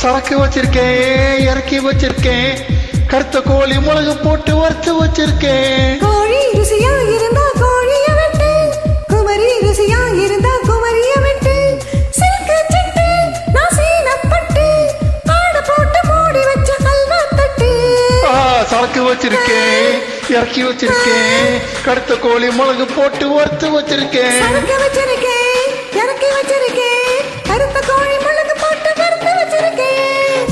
சரக்கு வச்சிருக்கேன், இறக்கி வச்சிருக்கேன், கருத்த கோழி மிளகு போட்டு வறுத்து வச்சிருக்கேன். கோழி ருசியா இருந்தா கோழிய வெட்டு, குமரி ருசியா இருந்தா குமரிய வெட்டு. சில்கு சிட்டு நான் சீனப்பட்டு, ஆட போட்டு மூடி வச்ச அல்வா தட்டு. சரக்கு வச்சிருக்கேன், இறக்கி வச்சிருக்கேன், கருத்த கோழி மிளகு போட்டு வறுத்து வச்சிருக்கேன். சரக்கு வச்சிருக்கேன், இறக்கி வச்சிருக்கேன், கருத்த கோழி மிளகு போட்டு வறுத்து வச்சிருக்கேன்.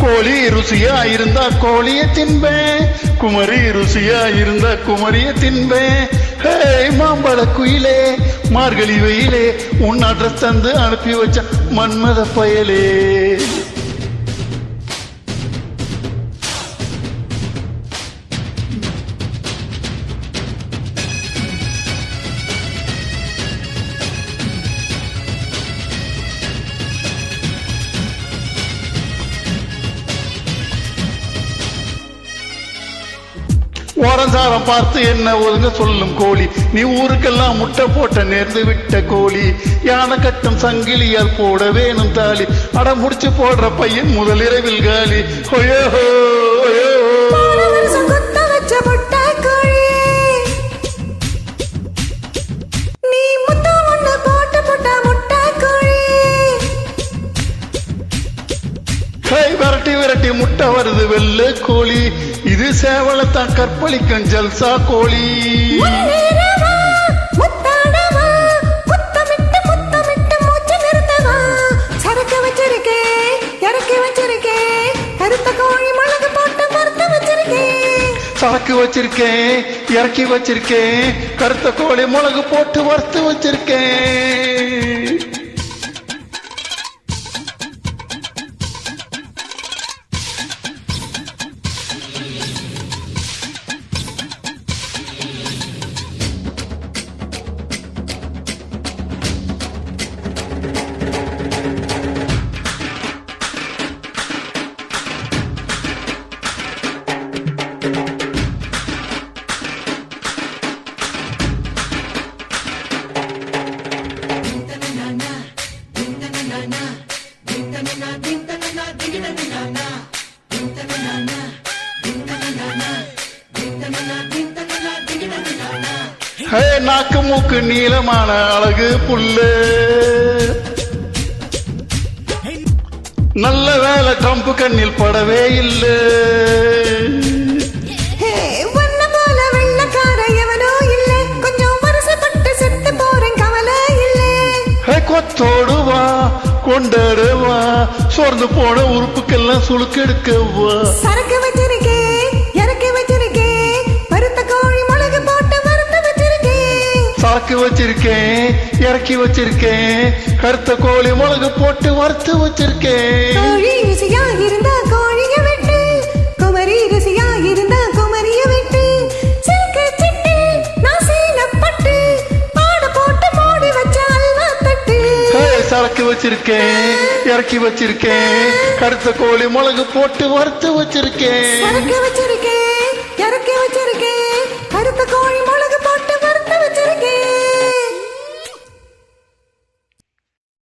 கோழி ருசியா இருந்தா கோழிய தின்பேன், குமரி ருசியா இருந்தா குமரிய தின்பேன். ஹே மாம்பழ குயிலே, மார்கழி வெயிலே, உன் அட்ரஸ் தந்து அனுப்பி வச்ச மன்மத பயலே. ஓரஞ்சாரம் பார்த்து என்ன ஒதுங்க சொல்லும் கோழி, நீ ஊருக்கெல்லாம் முட்டை போட்ட நேர்ந்து விட்ட கோழி. யானை கட்டும் சங்கிலியால் போட வேணும் தாலி, அடம் முடிச்சு போடுற பையன் முதலிரவில் காலி. ஹொயோ ஹொயோ விரட்டி விரட்டி முட்டை வருது வெள்ளை கோழி, இது சேவலத்தான் கற்பழிக்கும் ஜல்சா கோழி. சரக்கு வச்சிருக்கேன், இறக்கி வச்சிருக்கேன், கருத்த கோழி மிளகு போட்டு வறுத்து வச்சிருக்கேன். சரக்கு வச்சிருக்கேன், இறக்கி வச்சிருக்கேன், கருத்த கோழி மிளகு போட்டு வறுத்து வச்சிருக்கேன். நாக்கு மூக்கு நீளமான அழகு புல்லு, நல்ல வேலை ட்ரம்ப் கண்ணில் படவே இல்லை. கொத்தோடுவா கொண்டாடுவா, சோர்ந்து போன உறுப்புக்கெல்லாம் சுழுக்கெடுக்கவா. சரக்கு வச்சிருக்கேன், இறக்கி வச்சிருக்கேன், பருத்த கோழி மிளகு போட்டு வறுத்து வச்சிருக்கேன். சரக்கு வச்சிருக்கேன், இறக்கி வச்சிருக்கேன், கருத்த கோழி மிளகு போட்டு வறுத்து வச்சிருக்கேன். கோழி ருசியா இருந்தா கோழிய வெட்டு, குமரி ருசியா இருந்தா குமரிய வெட்டு. சில்கு சிட்டு நான் சீனப்பட்டு, ஆட போட்டு மூடி வச்ச அல்வா தட்டு. சரக்கு வச்சிருக்கேன், இறக்கி வச்சிருக்கேன், கருத்த கோழி மிளகு போட்டு வறுத்து வச்சிருக்கேன். சரக்கு வச்சிருக்கேன், இறக்கி வச்சிருக்கேன், கருத்த கோழி